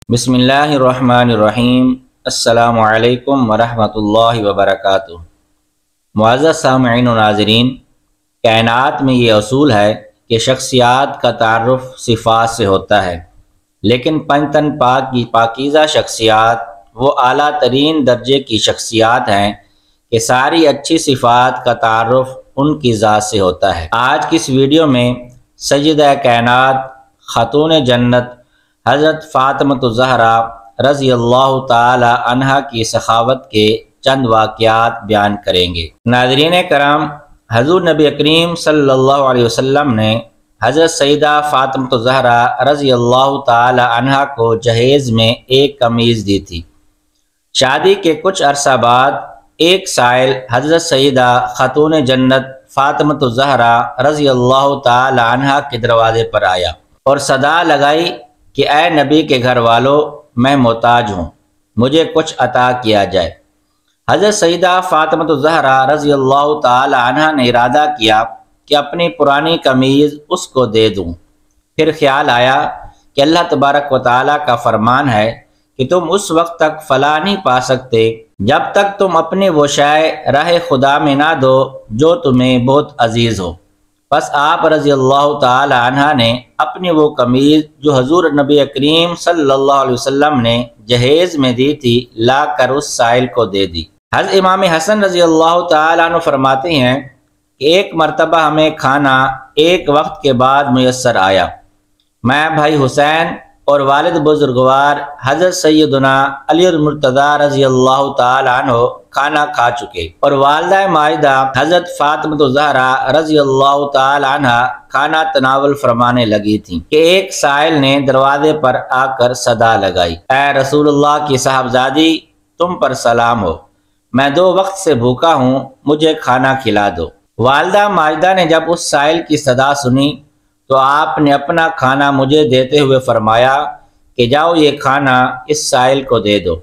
بسم اللہ الرحمن الرحیم۔ السلام علیکم ورحمۃ اللہ وبرکاتہ۔ معزز سامعین و ناظرین، کائنات میں یہ اصول ہے کہ شخصیات کا تعارف صفات سے ہوتا ہے، لیکن پنجتن پاک کی پاکیزہ شخصیات وہ اعلیٰ ترین درجے کی شخصیات ہیں کہ ساری اچھی صفات کا تعارف ان کی ذات سے ہوتا ہے۔ آج کی اس ویڈیو میں سیدہ کائنات خاتون جنت حضرت فاطمۃ الزہرا رضی اللہ تعالی عنہا کی سخاوت کے چند واقعات بیان کریں گے۔ ناظرین کرام، حضور نبی کریم صلی اللہ علیہ وسلم نے حضرت سیدہ فاطمۃ الزہرا رضی اللہ تعالی عنہا کو جہیز میں ایک قمیض دی تھی۔ شادی کے کچھ عرصہ بعد ایک سائل حضرت سیدہ خاتون جنت فاطمۃ الزہرا رضی اللہ تعالی عنہا کے دروازے پر آیا اور صدا لگائی کہ اے نبی کے گھر والوں، میں محتاج ہوں، مجھے کچھ عطا کیا جائے۔ حضرت سیدہ فاطمۃ الزہرا رضی اللہ تعالی عنہا نے ارادہ کیا کہ اپنی پرانی قمیض اس کو دے دوں۔ پھر خیال آیا کہ اللہ تبارک و تعالیٰ کا فرمان ہے کہ تم اس وقت تک فلاح نہیں پا سکتے جب تک تم اپنے وہ شے راہ خدا میں نہ دو جو تمہیں بہت عزیز ہو۔ بس آپ رضی اللہ تعالی عنہ نے اپنی وہ قمیض جو حضور نبی کریم صلی اللہ علیہ وسلم نے جہیز میں دی تھی لا کر اس سائل کو دے دی۔ حضرت امام حسن رضی اللہ تعالی عنہ فرماتے ہیں کہ ایک مرتبہ ہمیں کھانا ایک وقت کے بعد میسر آیا۔ میں بھائی حسین اور والد بزرگوار حضرت سیدنا علی المرتضیٰ رضی اللہ تعالی عنہ کھانا کھا چکے اور والدہ ماجدہ حضرت فاطمۃ الزہرا رضی اللہ تعالی عنہ کھانا تناول فرمانے لگی تھیں کہ ایک سائل نے دروازے پر آ کر صدا لگائی، اے رسول اللہ کی صاحبزادی، تم پر سلام ہو، میں 2 وقت سے بھوکا ہوں، مجھے کھانا کھلا دو۔ والدہ ماجدہ نے جب اس سائل کی صدا سنی تو آپ نے اپنا کھانا مجھے دیتے ہوئے فرمایا کہ جاؤ یہ کھانا اس سائل کو دے دو،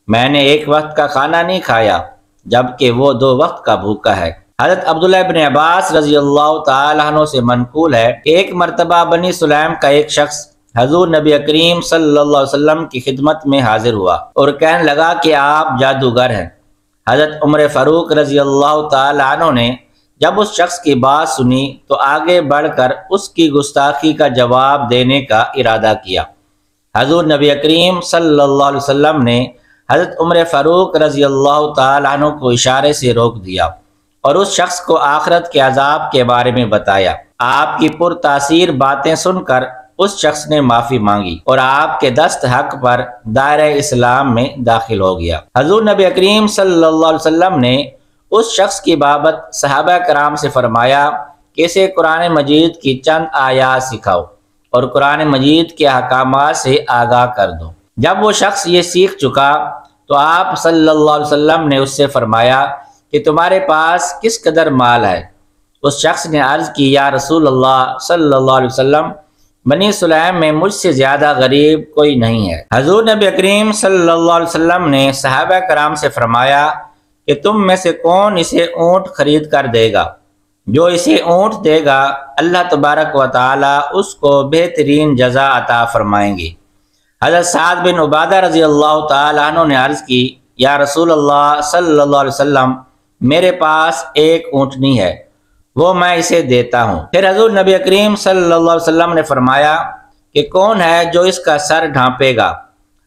میں نے 1 وقت کا کھانا نہیں کھایا جبکہ وہ 2 وقت کا بھوکا ہے۔ حضرت عبداللہ ابن عباس رضی اللہ تعالیٰ عنہ سے منقول ہے کہ ایک مرتبہ بنی سلیم کا ایک شخص حضور نبی کریم صلی اللہ علیہ وسلم کی خدمت میں حاضر ہوا اور کہنے لگا کہ آپ جادوگر ہیں۔ حضرت عمر فاروق رضی اللہ تعالیٰ عنہ نے جب اس شخص کی بات سنی تو آگے بڑھ کر اس کی گستاخی کا جواب دینے کا ارادہ کیا۔ حضور نبی کریم صلی اللہ علیہ وسلم نے حضرت عمر فاروق رضی اللہ تعالیٰ عنہ کو اشارے سے روک دیا اور اس شخص کو آخرت کے عذاب کے بارے میں بتایا۔ آپ کی پرتاثیر باتیں سن کر اس شخص نے معافی مانگی اور آپ کے دست حق پر دائرہ اسلام میں داخل ہو گیا۔ حضور نبی کریم صلی اللہ علیہ وسلم نے اس شخص کی بابت صحابہ کرام سے فرمایا کہ اسے قرآن مجید کی چند آیات سکھاؤ اور قرآن مجید کے احکامات سے آگاہ کر دو۔ جب وہ شخص یہ سیکھ چکا تو آپ صلی اللہ علیہ وسلم نے اس سے فرمایا کہ تمہارے پاس کس قدر مال ہے؟ اس شخص نے عرض کی، یا رسول اللہ صلی اللہ علیہ وسلم، بنی سلیم میں مجھ سے زیادہ غریب کوئی نہیں ہے۔ حضور نبی کریم صلی اللہ علیہ وسلم نے صحابہ کرام سے فرمایا کہ تم میں سے کون اسے اونٹ خرید کر دے گا؟ جو اسے اونٹ دے گا اللہ تبارک و تعالی اس کو بہترین جزا عطا فرمائیں گے۔ حضرت سعد بن عبادہ رضی اللہ تعالی عنہ نے عرض کی، یا رسول اللہ صلی اللہ علیہ وسلم، میرے پاس ایک اونٹنی ہے، وہ میں اسے دیتا ہوں۔ پھر حضور نبی کریم صلی اللہ علیہ وسلم نے فرمایا کہ کون ہے جو اس کا سر ڈھانپے گا؟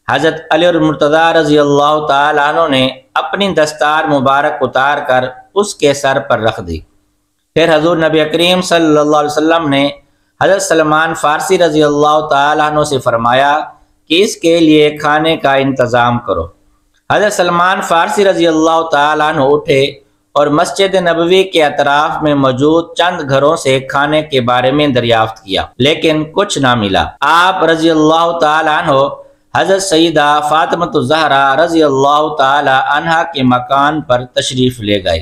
حضرت علی المرتضیٰ رضی اللہ تعالی عنہ نے اپنی دستار مبارک اتار کر اس کے سر پر رکھ دی۔ پھر حضور نبی کریم صلی اللہ علیہ وسلم نے حضرت سلمان فارسی رضی اللہ تعالی عنہ سے فرمایا کہ اس کے لیے کھانے کا انتظام کرو۔ حضرت سلمان فارسی رضی اللہ تعالی عنہ اٹھے اور مسجد نبوی کے اطراف میں موجود چند گھروں سے کھانے کے بارے میں دریافت کیا، لیکن کچھ نہ ملا۔ آپ رضی اللہ تعالی عنہ حضرت سیدہ فاطمۃ الزہرا رضی اللہ تعالی عنہا کے مکان پر تشریف لے گئے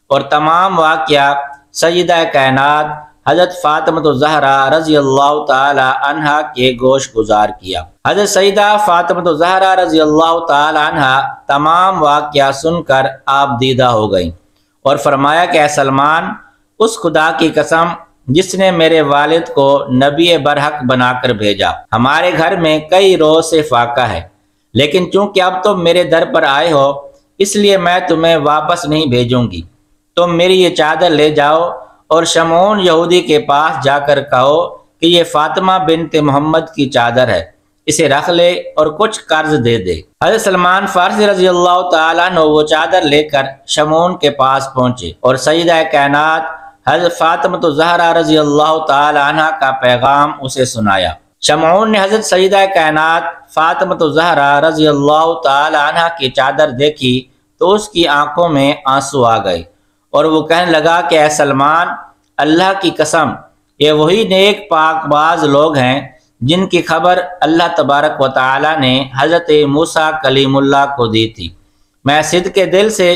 اور تمام واقعہ سیدہ کائنات حضرت فاطمۃ الزہرا رضی اللہ تعالی عنہا کے گوش گزار کیا۔ حضرت سیدہ فاطمۃ الزہرا رضی اللہ تعالی عنہا تمام واقعہ سن کر آپ دیدہ ہو گئیں اور فرمایا کہ اے سلمان، اس خدا کی قسم جس نے میرے والد کو نبی برحق بنا کر بھیجا۔ ہمارے گھر میں کئی روز سے فاقہ ہے، لیکن چونکہ اب تم میرے در پر آئے ہو اس لیے میں تمہیں واپس نہیں بھیجوں گی۔ تم میری یہ چادر لے جاؤ اور شمعون یہودی کے پاس جا کر کہو کہ یہ فاطمہ بنت محمد کی چادر ہے، اسے رکھ لے اور کچھ قرض دے دے۔ حضرت سلمان فارسی رضی اللہ تعالیٰ عنہ وہ چادر لے کر شمعون کے پاس پہنچے اور سیدہ کائنات حضرت فاطمہ زہرا رضی اللہ تعالیٰ عنہ کا پیغام اسے سنایا۔ شمعون نے حضرت سیدہ کائنات فاطمہ زہرا رضی اللہ تعالیٰ عنہ کی چادر دیکھی تو اس کی آنکھوں میں آنسو آ گئے اور وہ کہنے لگا کہ اے سلمان، اللہ کی قسم یہ وہی نیک پاک باز لوگ ہیں جن کی خبر اللہ تبارک و تعالیٰ نے حضرت موسیٰ کلیم اللہ کو دی تھی۔ میں صدق دل سے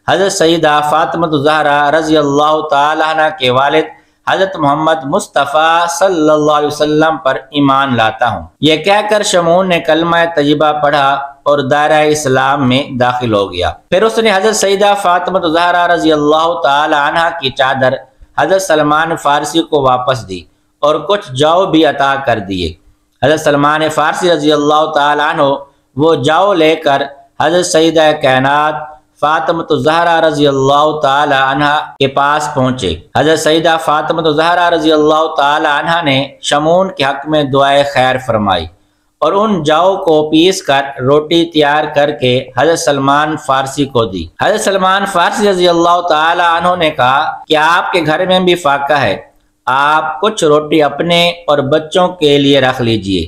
حضرت سیدہ فاطمہ زہرا رضی اللہ تعالیٰ عنہ کے والد حضرت محمد مصطفیٰ صلی اللہ علیہ وسلم پر ایمان لاتا ہوں۔ یہ کہہ کر شمعون نے کلمہ طیبہ پڑھا اور دائرہ اسلام میں داخل ہو گیا۔ پھر اس نے حضرت سیدہ فاطمہ زہرا رضی اللہ تعالیٰ عنہ کی چادر حضرت سلمان فارسی کو واپس دی اور کچھ جو بھی عطا کر دیے۔ حضرت سلمان فارسی رضی اللہ تعالیٰ عنہ وہ جو لے کر حضرت سیدہ کائنات فاطمہ زہرا رضی اللہ تعالی عنہ کے پاس پہنچے۔ حضرت سیدہ فاطمہ زہرا رضی اللہ تعالی عنہ نے شمعون کے حق میں دعائے خیر فرمائی اور ان جو کو پیس کر روٹی تیار کر کے حضرت سلمان فارسی کو دی۔ حضرت سلمان فارسی رضی اللہ تعالی عنہ نے کہا کہ آپ کے گھر میں بھی فاقہ ہے، آپ کچھ روٹی اپنے اور بچوں کے لیے رکھ لیجئے۔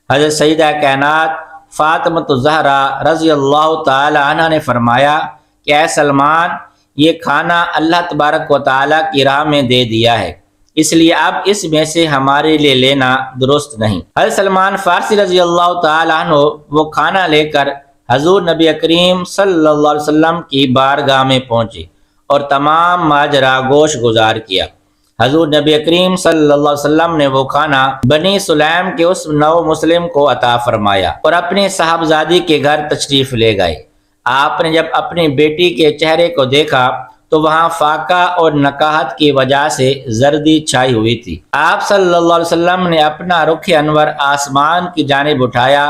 حضرت سیدہ کائنات فاطمہ زہرا رضی اللہ تعالی عنہ نے فرمایا کہ اے سلمان، یہ کھانا اللہ تبارک و تعالیٰ کی راہ میں دے دیا ہے، اس لیے اب اس میں سے ہمارے لیے لینا درست نہیں۔ حضرت سلمان فارسی رضی اللہ تعالیٰ عنہ وہ کھانا لے کر حضور نبی کریم صلی اللہ علیہ وسلم کی بارگاہ میں پہنچے اور تمام ماجرا گوش گزار کیا۔ حضور نبی کریم صلی اللہ علیہ وسلم نے وہ کھانا بنی سلیم کے اس نو مسلم کو عطا فرمایا اور اپنے صاحبزادی کے گھر تشریف لے گئے۔ آپ نے جب اپنی بیٹی کے چہرے کو دیکھا تو وہاں فاقہ اور نکاہت کی وجہ سے زردی چھائی ہوئی تھی۔ آپ صلی اللہ علیہ وسلم نے اپنا رخ انور آسمان کی جانب اٹھایا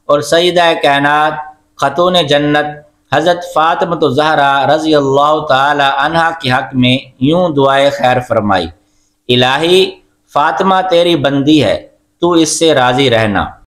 اور سیدہ کائنات خاتون جنت حضرت فاطمہ زہرا رضی اللہ تعالی عنہ کے حق میں یوں دعائے خیر فرمائی: الہی، فاطمہ تیری بندی ہے، تو اس سے راضی رہنا۔